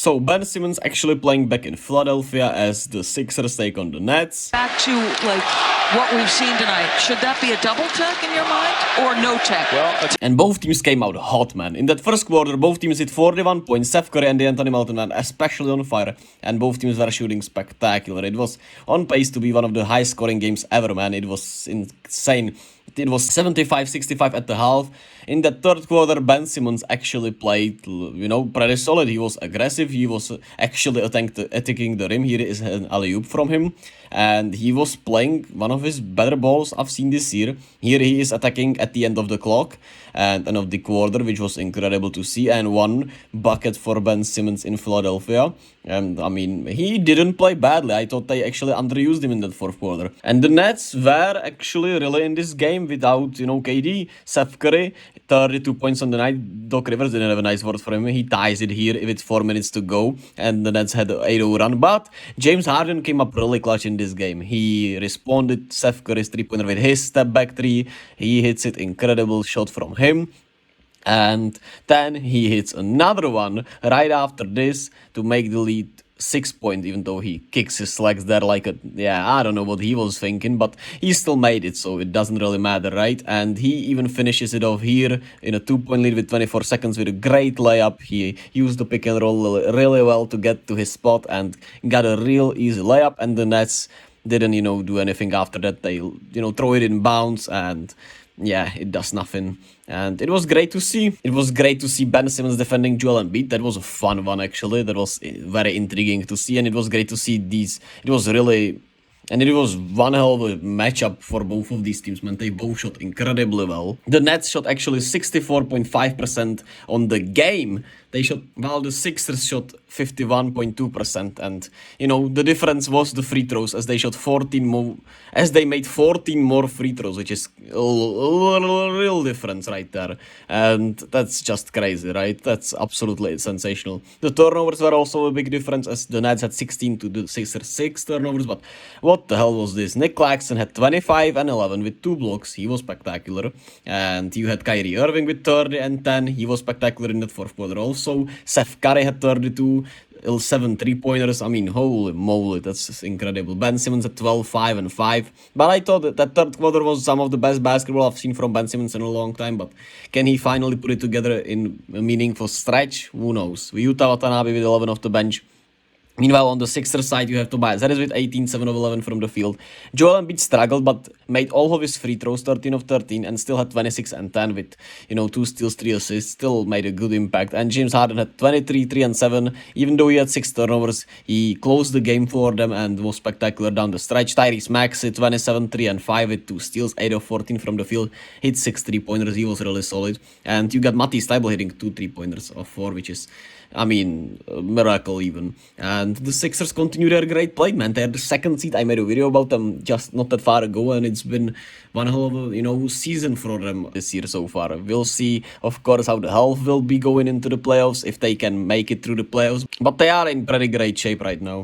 So Ben Simmons actually playing back in Philadelphia as the Sixers take on the Nets. Back to like what we've seen tonight. Should that be a double tech in your mind or no tech? And both teams came out hot, man. In that first quarter, both teams hit 41 points. Steph Curry and Anthony Melton were especially on fire, and both teams were shooting spectacular. It was on pace to be one of the highest scoring games ever, man. It was insane. It was 75-65 at the half. In that third quarter, Ben Simmons actually played, pretty solid. He was aggressive. He was actually attacking the rim. Here is an alley-oop from him. And he was playing one of his better balls I've seen this year. Here he is attacking at the end of the clock and end of the quarter, which was incredible to see. And one bucket for Ben Simmons in Philadelphia. And I mean, he didn't play badly. I thought they actually underused him in that fourth quarter. And the Nets were actually really in this game without, KD. Steph Curry, 32 points on the night. Doc Rivers didn't have a nice word for him. He ties it here with 4 minutes to go. And the Nets had an 8-0 run. But James Harden came up really clutch in this game. He responded Steph Curry's 3-pointer with his step back 3. He hits it. Incredible shot from him. And then he hits another one right after this to make the lead 6 points, even though he kicks his legs there like I don't know what he was thinking, but he still made it, so it doesn't really matter, right? And he even finishes it off here in a 2-point lead with 24 seconds with a great layup. He used the pick and roll really well to get to his spot and got a real easy layup, and the Nets didn't, do anything after that. They, throw it in bounds, and it does nothing. And it was great to see. It was great to see Ben Simmons defending Joel Embiid. That was a fun one, actually. That was very intriguing to see. And it was great to see these. It was one hell of a matchup for both of these teams, man. They both shot incredibly well. The Nets shot actually 64.5% on the game. While the Sixers shot 51.2%. And, the difference was the free throws as they made 14 more free throws, which is a real difference right there. And that's just crazy, right? That's absolutely sensational. The turnovers were also a big difference as the Nets had 16 to the Sixers 6 turnovers. But what the hell was this? Nick Claxton had 25 and 11 with 2 blocks. He was spectacular. And you had Kyrie Irving with 30 and 10. He was spectacular in that fourth quarter also. Steph Curry had 32, 7 3-pointers. I mean, holy moly, that's incredible. Ben Simmons at 12, 5 and 5. But I thought that third quarter was some of the best basketball I've seen from Ben Simmons in a long time. But can he finally put it together in a meaningful stretch? Who knows? Yuta Watanabe with 11 off the bench. Meanwhile, on the Sixers side, you have Tobias Harris with 18, 7 of 11 from the field. Joel Embiid struggled, but made all of his free throws, 13 of 13, and still had 26 and 10 with, 2 steals, 3 assists. Still made a good impact. And James Harden had 23, 3 and 7. Even though he had 6 turnovers, he closed the game for them and was spectacular down the stretch. Tyrese Maxey, 27, 3 and 5 with 2 steals, 8 of 14 from the field. Hit 6 3-pointers. He was really solid. And you got Matisse Thybulle hitting 2 3-pointers of 4, which is, a miracle even. And the Sixers continue their great play, man. They're the second seed. I made a video about them just not that far ago, and it's been one hell of a, season for them this year so far. We'll see, of course, how the health will be going into the playoffs, if they can make it through the playoffs. But they are in pretty great shape right now.